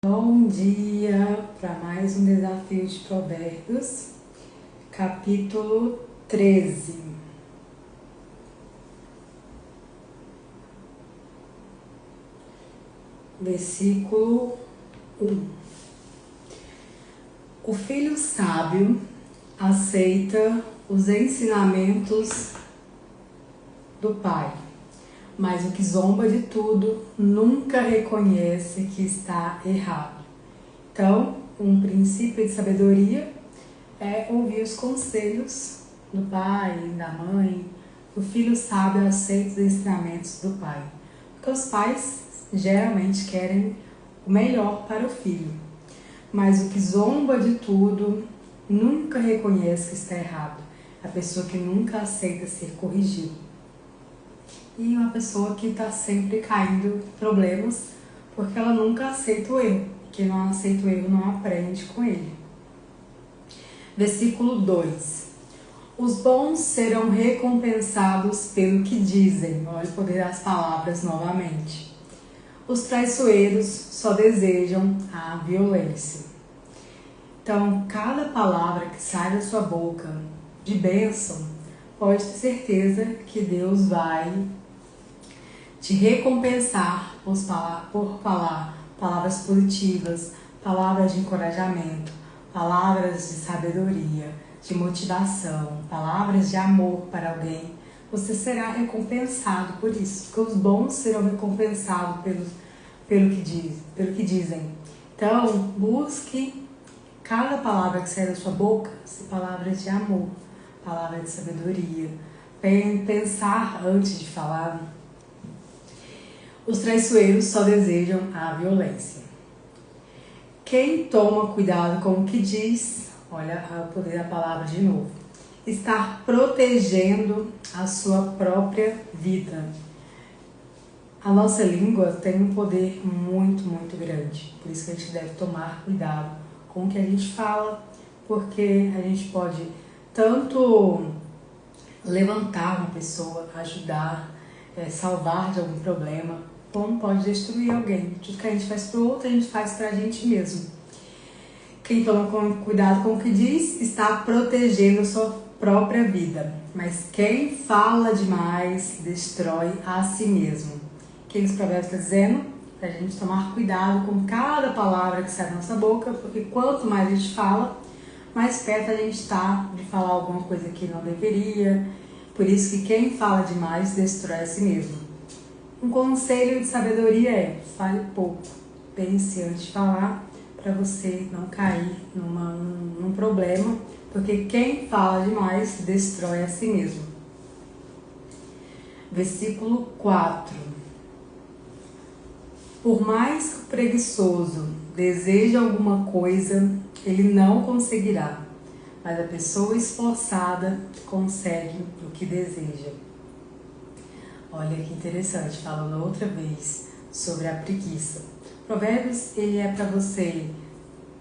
Bom dia para mais um desafio de Provérbios, capítulo 13. Versículo 1. O filho sábio aceita os ensinamentos do pai, mas o que zomba de tudo nunca reconhece que está errado. Então, um princípio de sabedoria é ouvir os conselhos do pai, da mãe. O filho sábio aceita os ensinamentos do pai, porque os pais geralmente querem o melhor para o filho, mas o que zomba de tudo nunca reconhece que está errado. A pessoa que nunca aceita ser corrigido. E uma pessoa que está sempre caindo em problemas porque ela nunca aceita o erro. Quem não aceita o erro não aprende com ele. Versículo 2. Os bons serão recompensados pelo que dizem. Olha o poder das palavras novamente. Os traiçoeiros só desejam a violência. Então, cada palavra que sai da sua boca de bênção, pode ter certeza que Deus vai te recompensar por falar palavras positivas, palavras de encorajamento, palavras de sabedoria, de motivação, palavras de amor para alguém. Você será recompensado por isso, porque os bons serão recompensados pelo que dizem. Então, busque cada palavra que sai da sua boca, palavras de amor, palavras de sabedoria, pensar antes de falar. Os traiçoeiros só desejam a violência. Quem toma cuidado com o que diz, olha o poder da palavra de novo, está protegendo a sua própria vida. A nossa língua tem um poder muito, muito grande. Por isso que a gente deve tomar cuidado com o que a gente fala, porque a gente pode tanto levantar uma pessoa, ajudar, salvar de algum problema, como pode destruir alguém. Tudo que a gente faz para o outro, a gente faz para a gente mesmo. Quem toma cuidado com o que diz, está protegendo a sua própria vida. Mas quem fala demais, destrói a si mesmo. O que esse provérbio está dizendo? Para a gente tomar cuidado com cada palavra que sai da nossa boca, porque quanto mais a gente fala, mais perto a gente está de falar alguma coisa que não deveria. Por isso que quem fala demais destrói a si mesmo. Um conselho de sabedoria é: fale pouco, pense antes de falar, para você não cair num problema, porque quem fala demais destrói a si mesmo. Versículo 4. Por mais que o preguiçoso deseje alguma coisa, ele não conseguirá, mas a pessoa esforçada consegue o que deseja. Olha que interessante, falando outra vez sobre a preguiça. Provérbios, ele é para você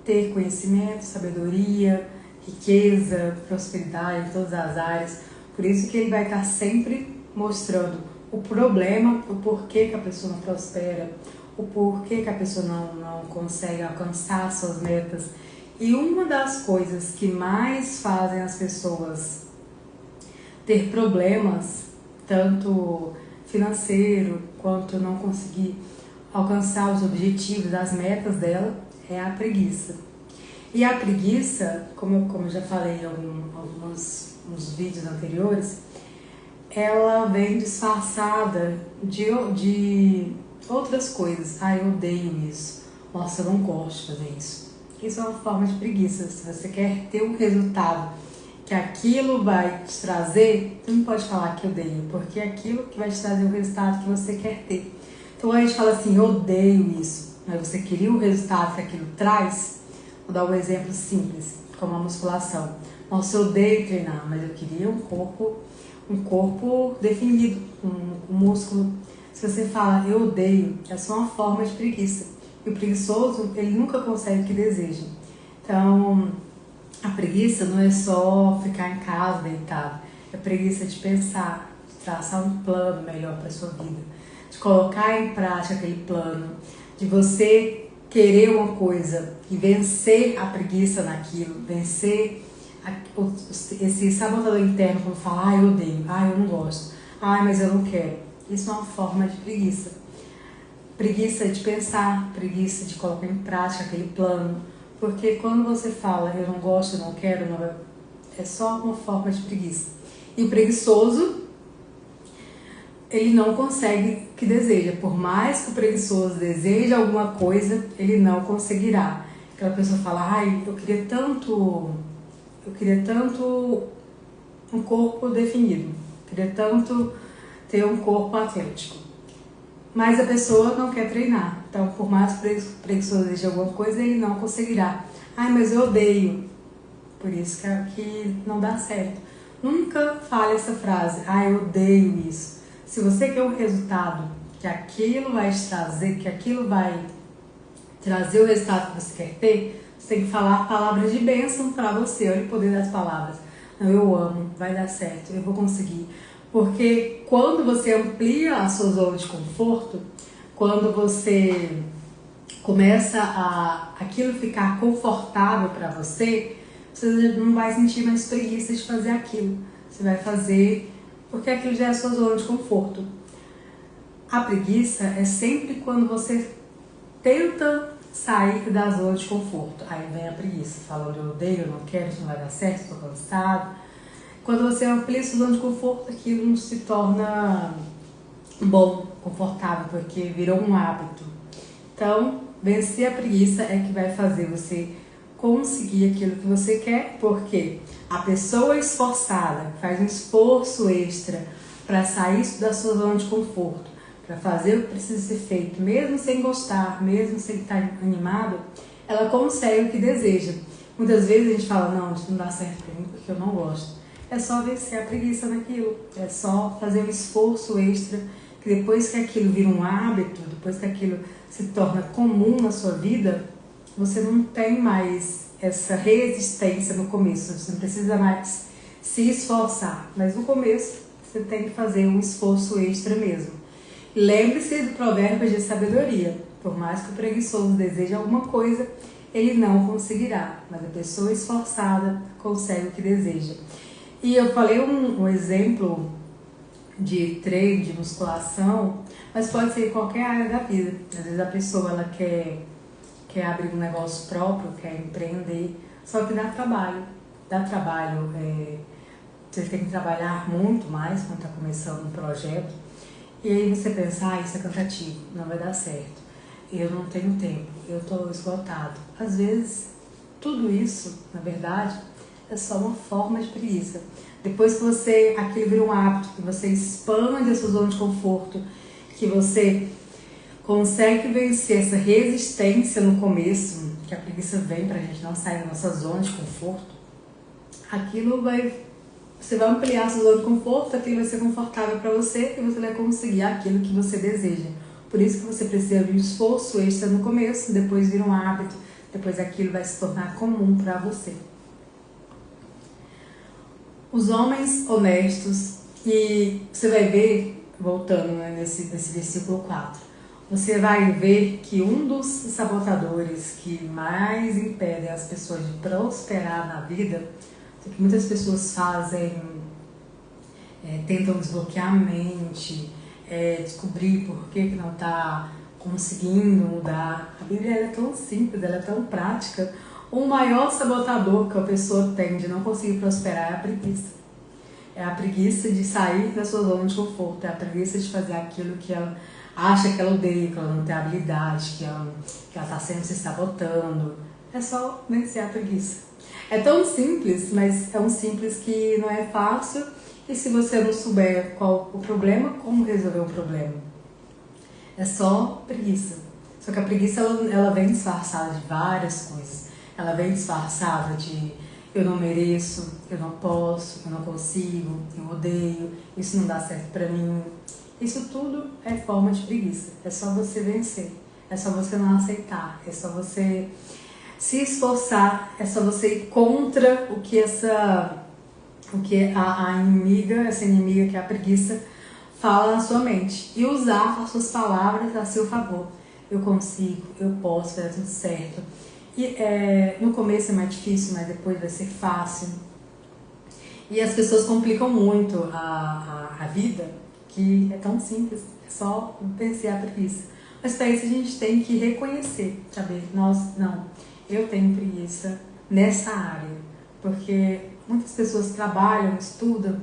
ter conhecimento, sabedoria, riqueza, prosperidade em todas as áreas. Por isso que ele vai estar sempre mostrando o problema, o porquê que a pessoa não prospera, o porquê que a pessoa não consegue alcançar suas metas. E uma das coisas que mais fazem as pessoas ter problemas, tanto financeiro quanto não conseguir alcançar os objetivos, as metas dela, é a preguiça. E a preguiça, como eu já falei em alguns vídeos anteriores, ela vem disfarçada de outras coisas. Eu odeio isso. Nossa, eu não gosto de fazer isso. Isso é uma forma de preguiça. Se você quer ter um resultado que aquilo vai te trazer, você não pode falar que odeio, porque é aquilo que vai te trazer o resultado que você quer ter. Então a gente fala assim: eu odeio isso, mas você queria o resultado que aquilo traz. Vou dar um exemplo simples, como a musculação. Nossa, eu odeio treinar, mas eu queria um corpo definido, um músculo. Se você fala eu odeio, é só uma forma de preguiça. E o preguiçoso, ele nunca consegue o que deseja. Então, a preguiça não é só ficar em casa deitado. É preguiça de pensar, de traçar um plano melhor para a sua vida, de colocar em prática aquele plano, de você querer uma coisa e vencer a preguiça naquilo, vencer esse sabotador interno, quando fala, eu odeio, eu não gosto, mas eu não quero. Isso é uma forma de preguiça. Preguiça de pensar, preguiça de colocar em prática aquele plano. Porque quando você fala, eu não gosto, eu não quero, é só uma forma de preguiça. E o preguiçoso, ele não consegue o que deseja. Por mais que o preguiçoso deseje alguma coisa, ele não conseguirá. Aquela pessoa fala, eu queria tanto um corpo definido, queria tanto ter um corpo atlético. Mas a pessoa não quer treinar. Então, por mais que o preguiçoso deseje alguma coisa, ele não conseguirá. Mas eu odeio. Por isso que não dá certo. Nunca fale essa frase, eu odeio isso. Se você quer um resultado, que aquilo vai te trazer, que aquilo vai trazer o resultado que você quer ter, você tem que falar palavras de bênção para você. Olha o poder das palavras. Não, eu amo, vai dar certo, eu vou conseguir. Porque quando você amplia a sua zona de conforto, quando você começa aquilo ficar confortável para você, você não vai sentir mais preguiça de fazer aquilo. Você vai fazer porque aquilo já é a sua zona de conforto. A preguiça é sempre quando você tenta sair da zona de conforto. Aí vem a preguiça, falando eu odeio, eu não quero, isso não vai dar certo, estou cansado. Quando você amplia a sua zona de conforto, aquilo não se torna bom, confortável, porque virou um hábito. Então, vencer a preguiça é que vai fazer você conseguir aquilo que você quer, porque a pessoa esforçada, que faz um esforço extra para sair da sua zona de conforto, para fazer o que precisa ser feito, mesmo sem gostar, mesmo sem estar animado, ela consegue o que deseja. Muitas vezes a gente fala, não, isso não dá certo para mim porque eu não gosto. É só vencer a preguiça naquilo, é só fazer um esforço extra, que depois que aquilo vira um hábito, depois que aquilo se torna comum na sua vida, você não tem mais essa resistência no começo, você não precisa mais se esforçar, mas no começo você tem que fazer um esforço extra mesmo. Lembre-se do provérbio de sabedoria, por mais que o preguiçoso deseje alguma coisa, ele não conseguirá, mas a pessoa esforçada consegue o que deseja. E eu falei um exemplo de treino, de musculação, mas pode ser em qualquer área da vida. Às vezes a pessoa ela quer abrir um negócio próprio, quer empreender, só que dá trabalho. Você tem que trabalhar muito mais quando está começando um projeto. E aí você pensa, isso é cansativo, não vai dar certo. Eu não tenho tempo, eu estou esgotado. Às vezes, tudo isso, na verdade, é só uma forma de preguiça. Depois que aquilo vira um hábito, que você expande a sua zona de conforto, que você consegue vencer essa resistência no começo, que a preguiça vem pra gente não sair da nossa zona de conforto, você vai ampliar a sua zona de conforto, aquilo vai ser confortável para você e você vai conseguir aquilo que você deseja. Por isso que você precisa de um esforço extra no começo, depois vira um hábito, depois aquilo vai se tornar comum para você. Os homens honestos, e você vai ver, voltando nesse versículo 4, você vai ver que um dos sabotadores que mais impedem as pessoas de prosperar na vida, o que muitas pessoas fazem, tentam desbloquear a mente, descobrir por que não está conseguindo mudar. A Bíblia é tão simples, ela é tão prática. O maior sabotador que a pessoa tem de não conseguir prosperar é a preguiça. É a preguiça de sair da sua zona de conforto, é a preguiça de fazer aquilo que ela acha que ela odeia, que ela não tem habilidade, que ela está sempre se sabotando. É só vencer a preguiça. É tão simples, mas é um simples que não é fácil. E se você não souber qual o problema, como resolver o problema? É só preguiça. Só que a preguiça ela vem disfarçada de várias coisas. Ela vem disfarçada de eu não mereço, eu não posso, eu não consigo, eu odeio, isso não dá certo pra mim. Isso tudo é forma de preguiça. É só você vencer. É só você não aceitar. É só você se esforçar, é só você ir contra o que a inimiga, essa inimiga que é a preguiça, fala na sua mente. E usar as suas palavras a seu favor. eu consigo, eu posso, vai dar tudo certo. E no começo é mais difícil, mas depois vai ser fácil. E as pessoas complicam muito a vida, que é tão simples, é só vencer a preguiça. Mas para isso a gente tem que reconhecer, saber, eu tenho preguiça nessa área, porque muitas pessoas trabalham, estudam,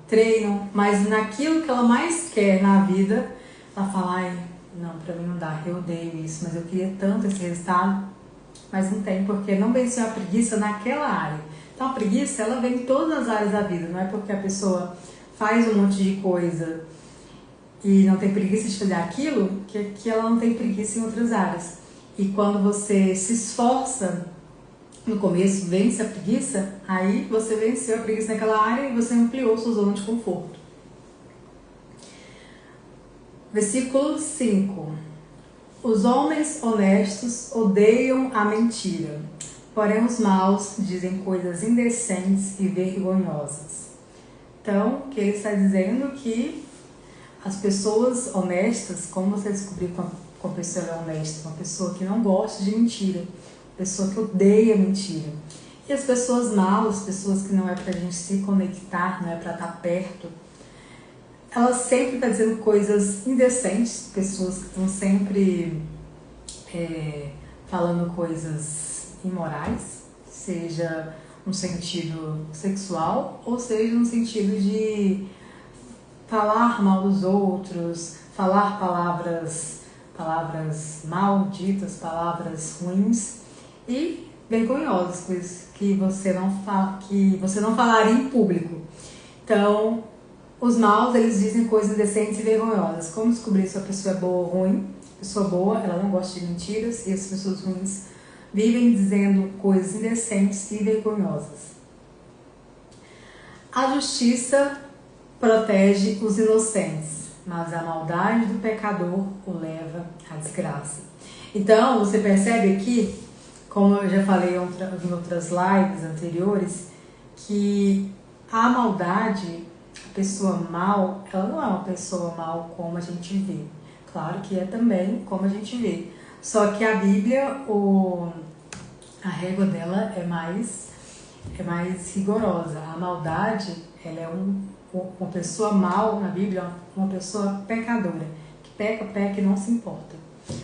treinam, mas naquilo que ela mais quer na vida, ela fala, ai, não, pra mim não dá, eu odeio isso, mas eu queria tanto esse resultado, mas não tem, porque não venceu a preguiça naquela área. Então a preguiça, ela vem em todas as áreas da vida, não é porque a pessoa faz um monte de coisa e não tem preguiça de fazer aquilo, que ela não tem preguiça em outras áreas. E quando você se esforça, no começo vence a preguiça, aí você venceu a preguiça naquela área e você ampliou sua zona de conforto. Versículo 5. Os homens honestos odeiam a mentira, porém os maus dizem coisas indecentes e vergonhosas. Então, o que ele está dizendo que as pessoas honestas, como você descobriu com a pessoa é honesta? Uma pessoa que não gosta de mentira, uma pessoa que odeia mentira. E as pessoas malas, pessoas que não é pra gente se conectar, não é pra estar perto, elas sempre estão dizendo coisas indecentes, pessoas que estão sempre falando coisas imorais, seja no sentido sexual ou seja no sentido de falar mal dos outros, falar palavras malditas, palavras ruins e vergonhosas, coisas que você não falaria em público. Então, os maus, eles dizem coisas indecentes e vergonhosas. Como descobrir se a pessoa é boa ou ruim? A pessoa boa, ela não gosta de mentiras, e as pessoas ruins vivem dizendo coisas indecentes e vergonhosas. A justiça protege os inocentes, mas a maldade do pecador o leva à desgraça. Então, você percebe aqui, como eu já falei em outras lives anteriores, que a maldade, a pessoa mal, ela não é uma pessoa mal como a gente vê. Claro que é também como a gente vê. Só que a Bíblia, a régua dela é mais rigorosa. A maldade, ela é uma pessoa mal na Bíblia, uma pessoa pecadora. Que peca e não se importa.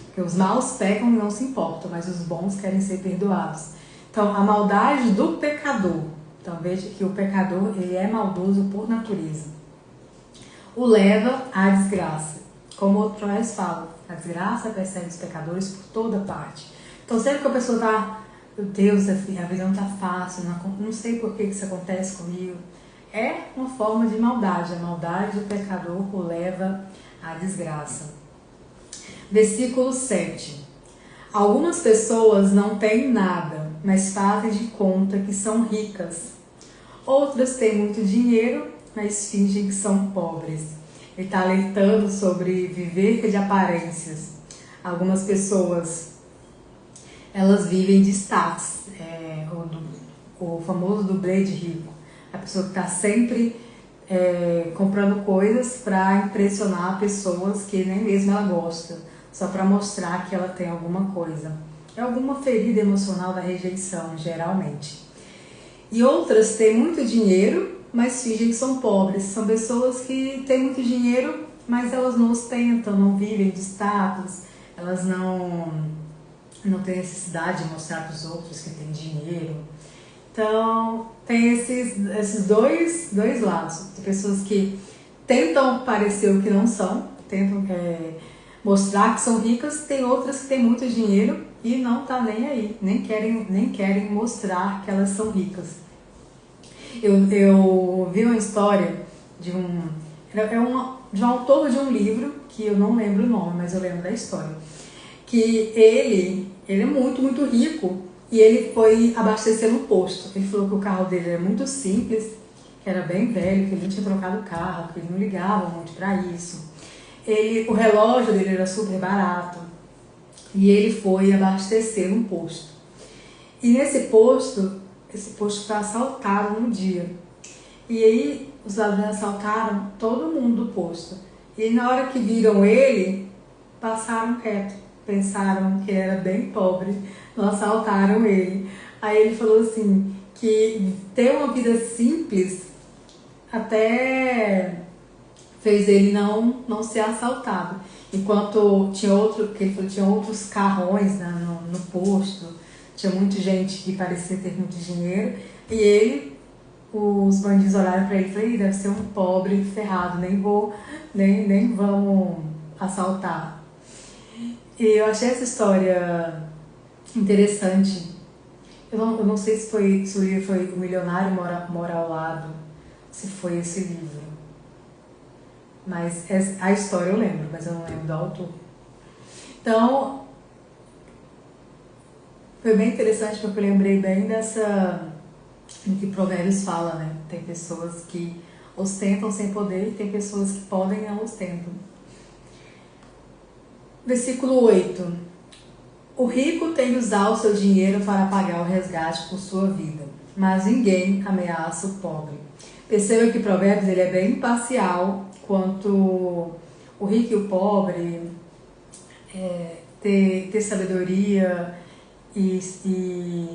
Porque os maus pecam e não se importam, mas os bons querem ser perdoados. Então, a maldade do pecador, então veja que o pecador, ele é maldoso por natureza, o leva à desgraça. Como o outro fala, a desgraça persegue os pecadores por toda parte. Então, sempre que a pessoa está, meu Deus, a vida não está fácil, não sei por que isso acontece comigo, é uma forma de maldade. A maldade do pecador o leva à desgraça. Versículo 7. Algumas pessoas não têm nada, mas fazem de conta que são ricas. Outras têm muito dinheiro, mas fingem que são pobres. Ele está alertando sobre viver de aparências. Algumas pessoas, elas vivem de status, o famoso dublê de rico. A pessoa que está sempre comprando coisas para impressionar pessoas que nem mesmo ela gosta, só para mostrar que ela tem alguma coisa. É alguma ferida emocional da rejeição, geralmente. E outras têm muito dinheiro, mas fingem que são pobres. São pessoas que têm muito dinheiro, mas elas não ostentam, não vivem de status, elas não têm necessidade de mostrar para os outros que têm dinheiro. Então, tem esses dois lados. Tem pessoas que tentam parecer o que não são, tentam mostrar que são ricas, tem outras que têm muito dinheiro e não tá nem aí, nem querem mostrar que elas são ricas. Eu vi uma história de um autor de um livro, que eu não lembro o nome, mas eu lembro da história, que ele é muito, muito rico e ele foi abastecer no posto. Ele falou que o carro dele era muito simples, que era bem velho, que ele não tinha trocado o carro, que ele não ligava muito para isso. O relógio dele era super barato e ele foi abastecer no posto. E nesse posto, esse posto foi assaltado no dia. E aí os ladrões assaltaram todo mundo do posto. E na hora que viram ele, passaram reto, pensaram que era bem pobre, não assaltaram ele. Aí ele falou assim, que ter uma vida simples até fez ele não ser assaltado. Enquanto tinha outro, que ele falou, tinha outros carrões, né, no posto, tinha muita gente que parecia ter muito dinheiro, e ele, os bandidos olharam pra ele e falaram, deve ser um pobre ferrado, nem vamos assaltar. E eu achei essa história interessante. Eu não sei se o livro foi O Milionário Mora ao Lado, se foi esse livro. Mas a história eu lembro, mas eu não lembro do autor. Então, foi bem interessante porque eu lembrei bem em que Provérbios fala, né? Tem pessoas que ostentam sem poder e tem pessoas que podem e não ostentam. Versículo 8. O rico tem de usar o seu dinheiro para pagar o resgate por sua vida, mas ninguém ameaça o pobre. Perceba que Provérbios ele é bem imparcial quanto o rico e o pobre, ter sabedoria e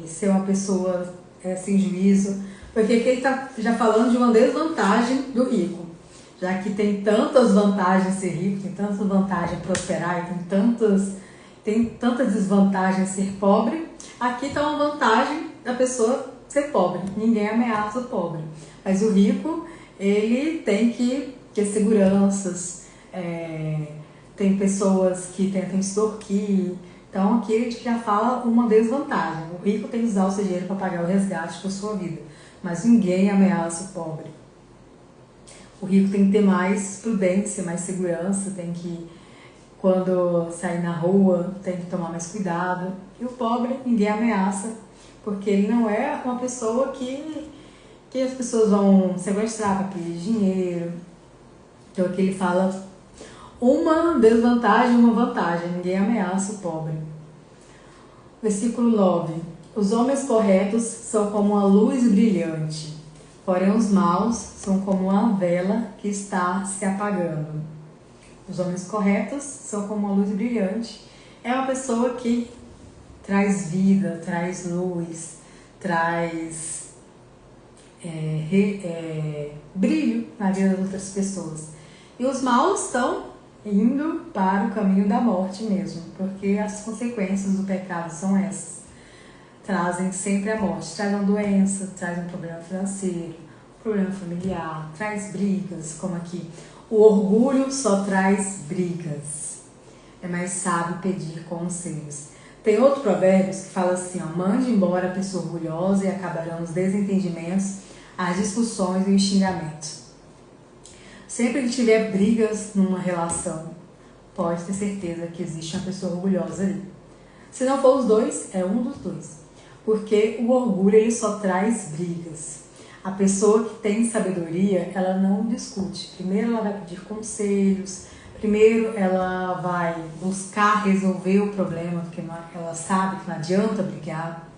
ser uma pessoa sem juízo, porque aqui ele está já falando de uma desvantagem do rico, já que tem tantas vantagens ser rico, tem tantas vantagens prosperar e tem tanta desvantagem ser pobre. Aqui está uma vantagem da pessoa ser pobre, ninguém ameaça o pobre, mas o rico ele tem que ter seguranças, tem pessoas que tentam extorquir. Então aqui a gente já fala uma desvantagem. O rico tem que usar o seu dinheiro para pagar o resgate por sua vida, mas ninguém ameaça o pobre. O rico tem que ter mais prudência, mais segurança, tem que, quando sair na rua, tem que tomar mais cuidado. E o pobre ninguém ameaça, porque ele não é uma pessoa que as pessoas vão sequestrar para pedir dinheiro. Então aqui ele fala uma desvantagem e uma vantagem, ninguém ameaça o pobre. Versículo 9. Os homens corretos são como uma luz brilhante, porém os maus são como uma vela que está se apagando. Os homens corretos são como uma luz brilhante. É uma pessoa que traz vida, traz luz, traz brilho na vida das outras pessoas. E os maus estão indo para o caminho da morte mesmo, porque as consequências do pecado são essas. Trazem sempre a morte, traz uma doença, traz um problema financeiro, um problema familiar, traz brigas, como aqui. O orgulho só traz brigas. É mais sábio pedir conselhos. Tem outro provérbio que fala assim, ó, mande embora a pessoa orgulhosa e acabarão os desentendimentos, as discussões e os xingamentos. Sempre que tiver brigas numa relação, pode ter certeza que existe uma pessoa orgulhosa ali. Se não for os dois, é um dos dois. Porque o orgulho ele só traz brigas. A pessoa que tem sabedoria, ela não discute. Primeiro ela vai pedir conselhos, primeiro ela vai buscar resolver o problema, porque ela sabe que não adianta brigar.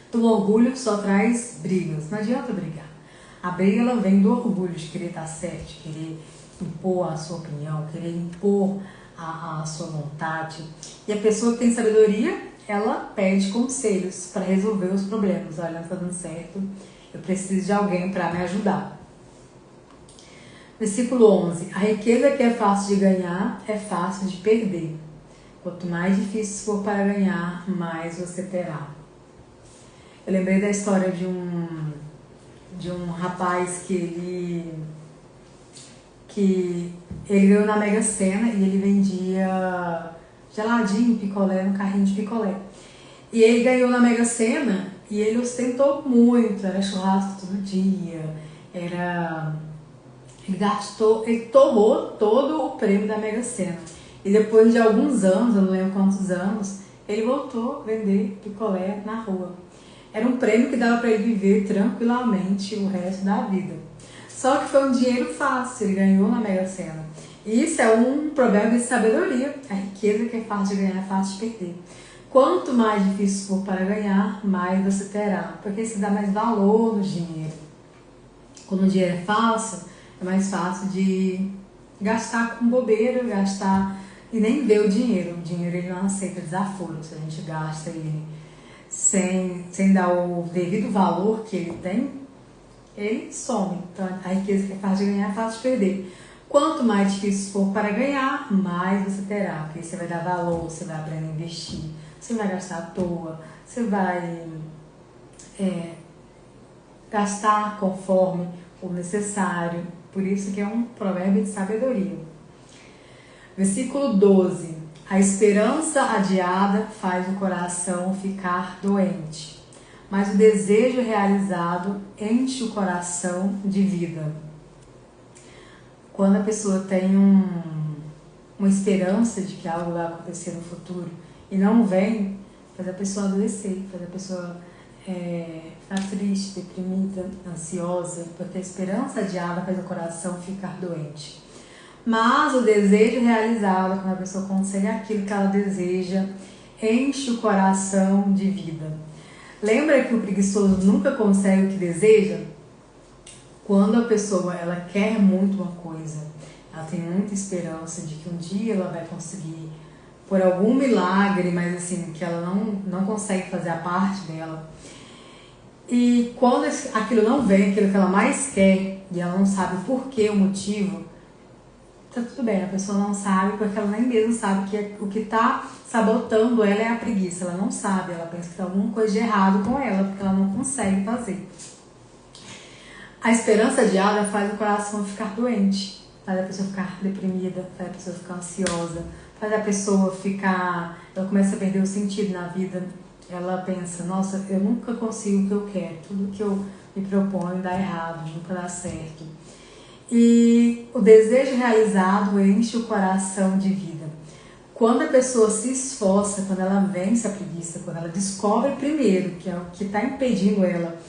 Então o orgulho só traz brigas, não adianta brigar. A briga ela vem do orgulho de querer estar certo, de querer impor a sua opinião, querer impor a sua vontade. E a pessoa que tem sabedoria, ela pede conselhos para resolver os problemas. Olha, não está dando certo, eu preciso de alguém para me ajudar. Versículo 11. A riqueza que é fácil de ganhar é fácil de perder. Quanto mais difícil for para ganhar, mais você terá. Eu lembrei da história de um rapaz que ele ganhou na Mega Sena e ele vendia geladinho, picolé, no carrinho de picolé. E ele ganhou na Mega Sena e ele ostentou muito, era churrasco todo dia, ele tomou todo o prêmio da Mega Sena. E depois de alguns anos, eu não lembro quantos anos, ele voltou a vender picolé na rua. Era um prêmio que dava para ele viver tranquilamente o resto da vida. Só que foi um dinheiro fácil, ele ganhou na Mega Sena. E isso é um provérbio de sabedoria. A riqueza que é fácil de ganhar é fácil de perder. Quanto mais difícil for para ganhar, mais você terá. Porque se dá mais valor no dinheiro. Quando o dinheiro é fácil, é mais fácil de gastar com bobeira, gastar e nem vê o dinheiro. O dinheiro ele não aceita desaforo. Se a gente gasta ele sem dar o devido valor que ele tem, ele some. Então a riqueza que é fácil de ganhar é fácil de perder. Quanto mais difícil for para ganhar, mais você terá. Porque você vai dar valor, você vai aprender a investir, você vai gastar à toa, você vai gastar conforme o necessário. Por isso que é um provérbio de sabedoria. Versículo 12. A esperança adiada faz o coração ficar doente, mas o desejo realizado enche o coração de vida. Quando a pessoa tem uma esperança de que algo vai acontecer no futuro e não vem, faz a pessoa adoecer, faz a pessoa ficar triste, deprimida, ansiosa, porque a esperança adiada faz o coração ficar doente. Mas o desejo realizado, quando a pessoa consegue aquilo que ela deseja, enche o coração de vida. Lembra que o preguiçoso nunca consegue o que deseja? Quando a pessoa ela quer muito uma coisa, ela tem muita esperança de que um dia ela vai conseguir, por algum milagre, mas assim, que ela não consegue fazer a parte dela. E quando aquilo não vem, aquilo que ela mais quer, e ela não sabe o porquê, o motivo, tá tudo bem, a pessoa não sabe porque ela nem mesmo sabe que o que está sabotando ela é a preguiça. Ela não sabe, ela pensa que tem alguma coisa de errado com ela, porque ela não consegue fazer. A esperança adiada faz o coração ficar doente, faz a pessoa ficar deprimida, faz a pessoa ficar ansiosa, faz a pessoa ela começa a perder o sentido na vida. Ela pensa, nossa, eu nunca consigo o que eu quero, tudo que eu me proponho dá errado, nunca dá certo. E o desejo realizado enche o coração de vida. Quando a pessoa se esforça, quando ela vence a preguiça, quando ela descobre primeiro que é o que está impedindo ela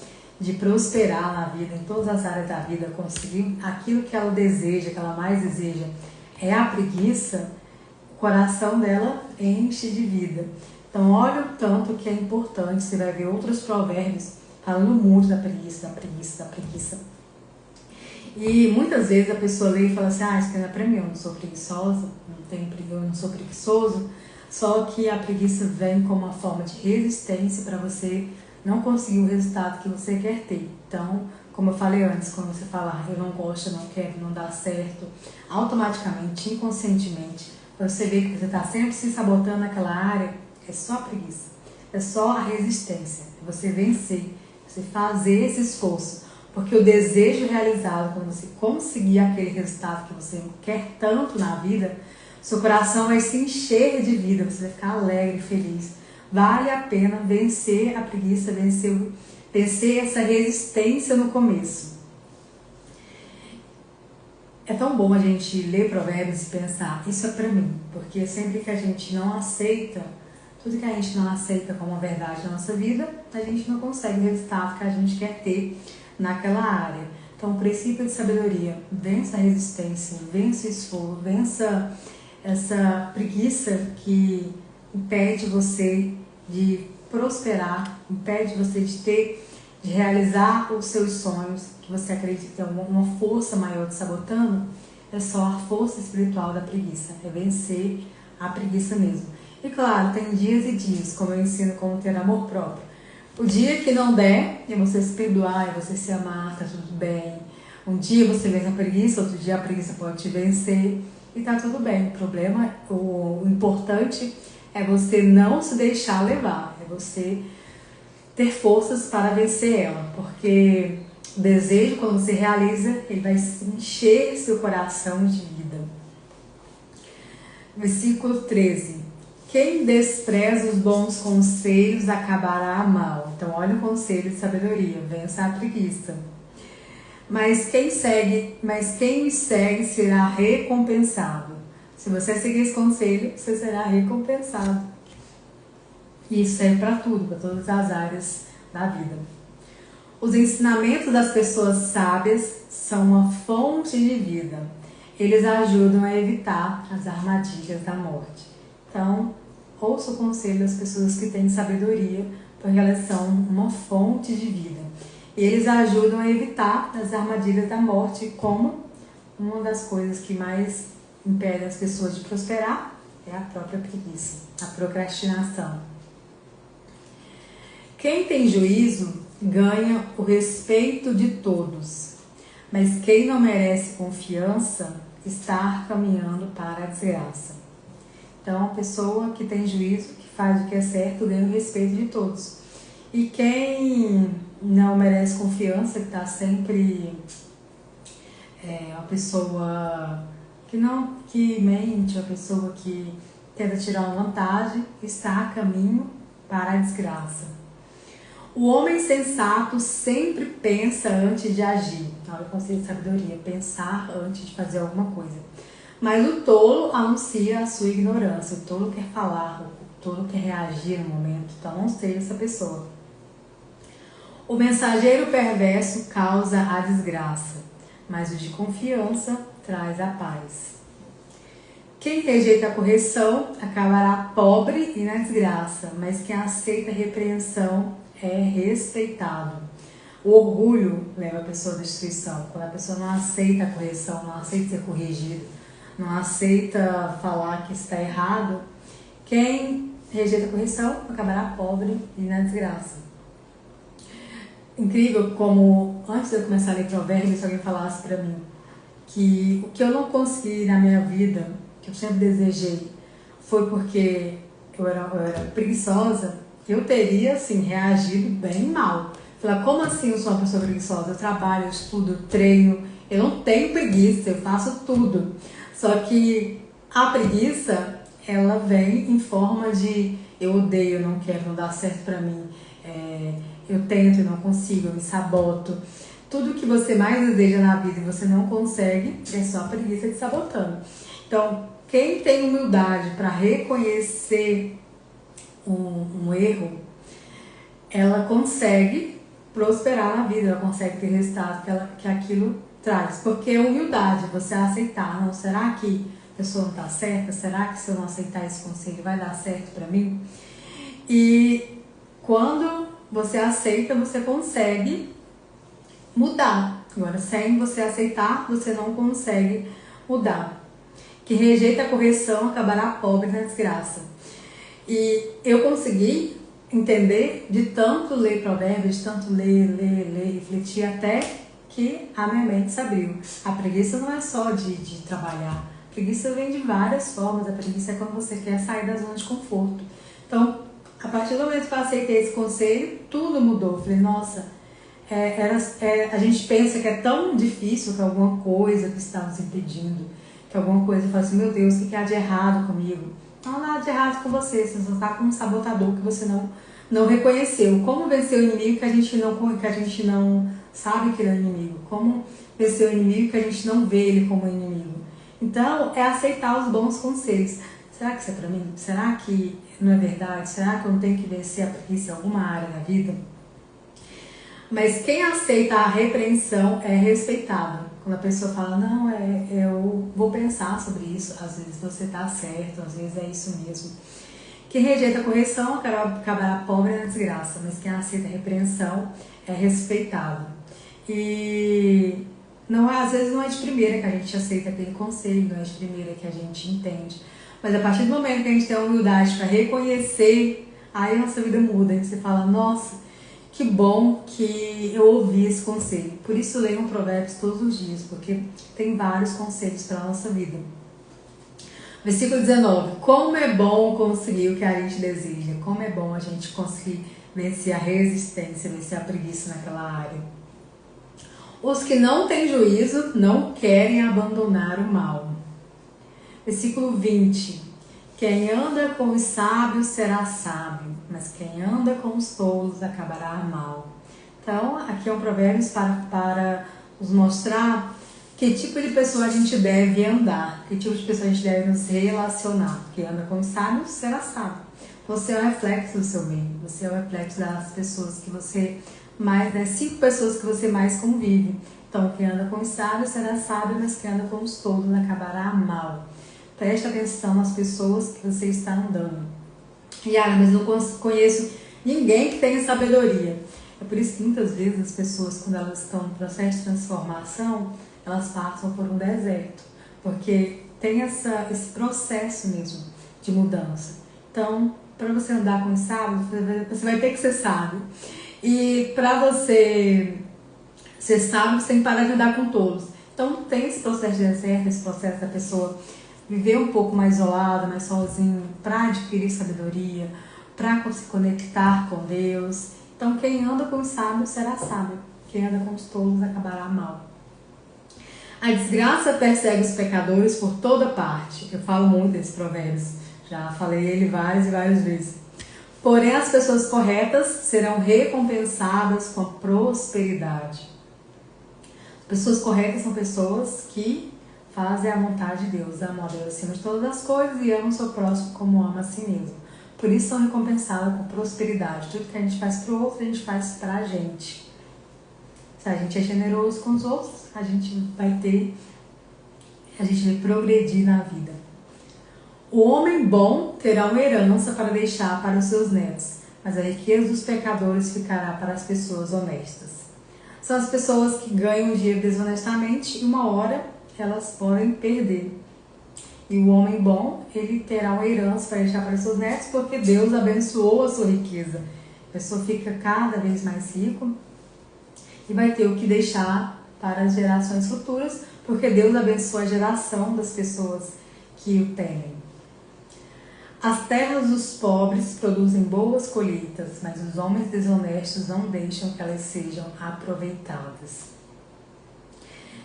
de prosperar na vida, em todas as áreas da vida, conseguir aquilo que ela deseja, que ela mais deseja, é a preguiça, o coração dela enche de vida. Então olha o tanto que é importante, você vai ver outros provérbios falando muito da preguiça, da preguiça, da preguiça. E muitas vezes a pessoa lê e fala assim, isso aqui não é pra mim, eu não sou preguiçosa, eu não sou preguiçoso. Só que a preguiça vem como uma forma de resistência para você não conseguir o resultado que você quer ter. Então, como eu falei antes, quando você falar eu não gosto, eu não quero, não dá certo, automaticamente, inconscientemente, você vê que você está sempre se sabotando naquela área, é só a preguiça, é só a resistência, é você vencer, você fazer esse esforço. Porque o desejo realizado, quando você conseguir aquele resultado que você quer tanto na vida, seu coração vai se encher de vida, você vai ficar alegre, feliz. Vale a pena vencer a preguiça, vencer essa resistência no começo. É tão bom a gente ler provérbios e pensar, isso é pra mim. Porque sempre que a gente não aceita, tudo que a gente não aceita como uma verdade na nossa vida, a gente não consegue o resultado que a gente quer ter naquela área. Então o princípio de sabedoria, vença a resistência, vença o esforço, vença essa preguiça que impede você de prosperar, impede você de realizar os seus sonhos, que você acredita que tem uma força maior te sabotando. É só a força espiritual da preguiça, é vencer a preguiça mesmo. E claro, tem dias e dias, como eu ensino como ter amor próprio. O dia que não der, é você se perdoar, é você se amar, tá tudo bem. Um dia você vence a preguiça, outro dia a preguiça pode te vencer e tá tudo bem. O importante é você não se deixar levar, é você ter forças para vencer ela, porque o desejo, quando você realiza, ele vai encher seu coração de vida. Versículo 13. Quem despreza os bons conselhos acabará mal. Então, olha o conselho de sabedoria, vença a preguiça. Mas quem me segue será recompensado. Se você seguir esse conselho, você será recompensado. E isso serve para tudo, para todas as áreas da vida. Os ensinamentos das pessoas sábias são uma fonte de vida. Eles ajudam a evitar as armadilhas da morte. Então, ouça o conselho das pessoas que têm sabedoria, porque elas são uma fonte de vida. E eles ajudam a evitar as armadilhas da morte, como uma das coisas que mais impedem as pessoas de prosperar É a própria preguiça, a procrastinação. Quem tem juízo ganha o respeito de todos, mas quem não merece confiança está caminhando para a desgraça. Então, a pessoa que tem juízo, que faz o que é certo, ganha o respeito de todos. E quem não merece confiança, que está sempre uma pessoa que mente, uma pessoa que tenta tirar uma vantagem, está a caminho para a desgraça. O homem sensato sempre pensa antes de agir. Olha o conceito de sabedoria, pensar antes de fazer alguma coisa. Mas o tolo anuncia a sua ignorância. O tolo quer falar, o tolo quer reagir no momento. Então não seja essa pessoa. O mensageiro perverso causa a desgraça, mas o de confiança traz a paz. Quem rejeita a correção acabará pobre e na desgraça, mas quem aceita a repreensão é respeitado. O orgulho leva a pessoa à destruição. Quando a pessoa não aceita a correção, não aceita ser corrigido, não aceita falar que está errado, quem rejeita a correção acabará pobre e na desgraça. Incrível como, antes de eu começar a ler provérbios, se alguém falasse para mim que o que eu não consegui na minha vida, que eu sempre desejei, foi porque eu era preguiçosa, eu teria, assim, reagido bem mal. Falar, como assim eu sou uma pessoa preguiçosa? Eu trabalho, eu estudo, eu treino, eu não tenho preguiça, eu faço tudo. Só que a preguiça, ela vem em forma de eu odeio, eu não quero, não dá certo pra mim, eu tento e não consigo, eu me saboto. Tudo que você mais deseja na vida e você não consegue, é só a preguiça te sabotando. Então, quem tem humildade para reconhecer um erro, ela consegue prosperar na vida, ela consegue ter resultado que aquilo traz. Porque é humildade, você aceitar, não, será que a pessoa não está certa? Será que se eu não aceitar esse conselho vai dar certo para mim? E quando você aceita, você consegue mudar. Agora, sem você aceitar, você não consegue mudar. Que rejeita a correção acabará pobre na desgraça. E eu consegui entender de tanto ler provérbios, de tanto ler, refletir, até que a minha mente se abriu. A preguiça não é só de trabalhar. A preguiça vem de várias formas. A preguiça é quando você quer sair da zona de conforto. Então, a partir do momento que eu aceitei esse conselho, tudo mudou. Eu falei, nossa, a gente pensa que é tão difícil, que alguma coisa que está nos impedindo, que alguma coisa, fala assim, meu Deus, o que há de errado comigo? Não há nada de errado com você só está com um sabotador que você não reconheceu. Como vencer o inimigo que a gente não sabe que ele é inimigo? Como vencer o inimigo que a gente não vê ele como inimigo? Então, é aceitar os bons conselhos. Será que isso é pra mim? Será que não é verdade? Será que eu não tenho que vencer a preguiça em alguma área da vida? Mas quem aceita a repreensão é respeitado. Quando a pessoa fala, não, eu vou pensar sobre isso, às vezes você está certo, às vezes é isso mesmo. Quem rejeita a correção acabará pobre na desgraça, mas quem aceita a repreensão é respeitado. E às vezes não é de primeira que a gente aceita aquele conselho, não é de primeira que a gente entende. Mas a partir do momento que a gente tem a humildade para reconhecer, aí a nossa vida muda. Aí você fala, nossa, que bom que eu ouvi esse conselho. Por isso leiam provérbios todos os dias, porque tem vários conselhos para a nossa vida. Versículo 19. Como é bom conseguir o que a gente deseja. Como é bom a gente conseguir vencer a resistência, vencer a preguiça naquela área. Os que não têm juízo não querem abandonar o mal. Versículo 20. Quem anda com os sábios será sábio, mas quem anda com os tolos acabará mal. Então, aqui é um provérbio para nos mostrar que tipo de pessoa a gente deve andar, que tipo de pessoa a gente deve nos relacionar. Quem anda com os sábios será sábio. Você é o reflexo do seu meio, você é o reflexo das pessoas que você mais, 5 pessoas que você mais convive. Então, quem anda com os sábios será sábio, mas quem anda com os tolos acabará mal. Preste atenção nas pessoas que você está andando. Mas não conheço ninguém que tenha sabedoria. É por isso que muitas vezes as pessoas, quando elas estão no processo de transformação, elas passam por um deserto. Porque tem esse processo mesmo de mudança. Então, para você andar com os sábios, você vai ter que ser sábio. E para você ser sábio, você tem que parar de andar com tolos. Então, tem esse processo de deserto, esse processo da pessoa viver um pouco mais isolada, mais sozinho, para adquirir sabedoria, para se conectar com Deus. Então, quem anda com os sábios será sábio. Quem anda com os tolos acabará mal. A desgraça persegue os pecadores por toda parte. Eu falo muito desse provérbio. Já falei ele várias e várias vezes. Porém, as pessoas corretas serão recompensadas com prosperidade. Pessoas corretas são pessoas que fazem a vontade de Deus, amam a Deus acima de todas as coisas e amam o seu próximo como ama a si mesmo. Por isso são recompensadas com prosperidade. Tudo que a gente faz para o outro, a gente faz para a gente. Se a gente é generoso com os outros, a gente vai progredir na vida. O homem bom terá uma herança para deixar para os seus netos, mas a riqueza dos pecadores ficará para as pessoas honestas. São as pessoas que ganham o dinheiro desonestamente e uma hora elas podem perder. E o homem bom, ele terá uma herança para deixar para os seus netos, porque Deus abençoou a sua riqueza. A pessoa fica cada vez mais rico e vai ter o que deixar para as gerações futuras, porque Deus abençoa a geração das pessoas que o temem. As terras dos pobres produzem boas colheitas, mas os homens desonestos não deixam que elas sejam aproveitadas.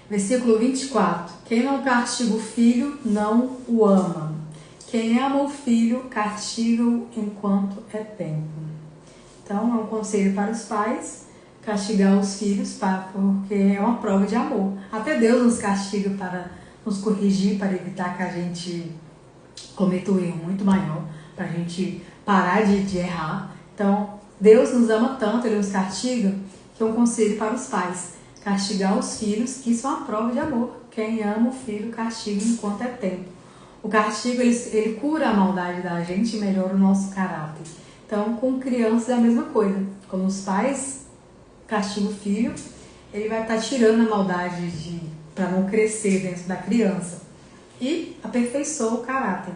Versículo 24. Quem não castiga o filho, não o ama. Quem ama o filho, castiga-o enquanto é tempo. Então, é um conselho para os pais, castigar os filhos, porque é uma prova de amor. Até Deus nos castiga para nos corrigir, para evitar que a gente cometa um erro muito maior, para a gente parar de errar. Então, Deus nos ama tanto, Ele nos castiga, que é um conselho para os pais. Castigar os filhos, que isso é uma prova de amor. Quem ama o filho, castiga enquanto é tempo. O castigo, ele cura a maldade da gente e melhora o nosso caráter. Então, com crianças é a mesma coisa. Quando os pais castigam o filho, ele vai estar tirando a maldade para não crescer dentro da criança. E aperfeiçoa o caráter.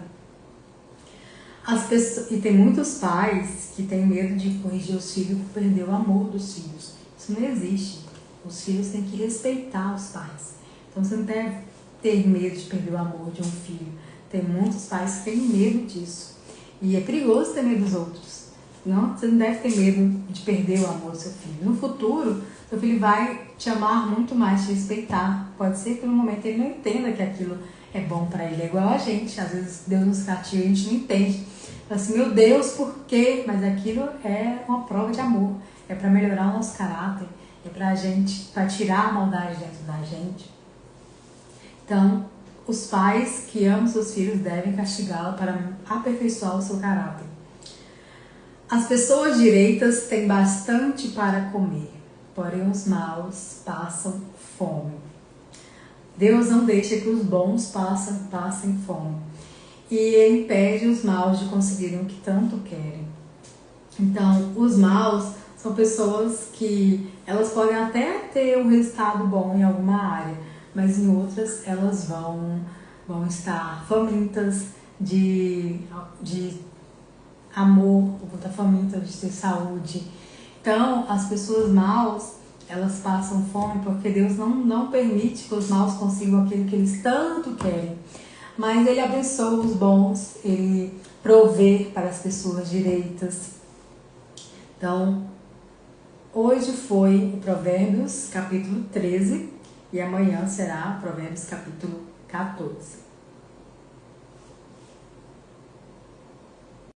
E tem muitos pais que têm medo de corrigir os filhos por perder o amor dos filhos. Isso não existe. Os filhos têm que respeitar os pais. Então você não deve ter medo de perder o amor de um filho. Tem muitos pais que têm medo disso. E é perigoso ter medo dos outros. Não, você não deve ter medo de perder o amor do seu filho. No futuro, seu filho vai te amar muito mais, te respeitar. Pode ser que no momento ele não entenda que aquilo é bom para ele. É igual a gente. Às vezes Deus nos castiga e a gente não entende. Fala assim, meu Deus, por quê? Mas aquilo é uma prova de amor. É para melhorar o nosso caráter. É para tirar a maldade dentro da gente. Então, os pais que amam seus filhos devem castigá-los para aperfeiçoar o seu caráter. As pessoas direitas têm bastante para comer, porém os maus passam fome. Deus não deixa que os bons passem fome e impede os maus de conseguirem o que tanto querem. Então, os maus são pessoas que elas podem até ter um resultado bom em alguma área, mas em outras elas vão estar famintas de amor, vão estar famintas de ter saúde. Então, as pessoas maus, elas passam fome porque Deus não permite que os maus consigam aquilo que eles tanto querem. Mas Ele abençoa os bons, Ele provê para as pessoas direitas. Então, hoje foi o Provérbios capítulo 13 e amanhã será Provérbios capítulo 14.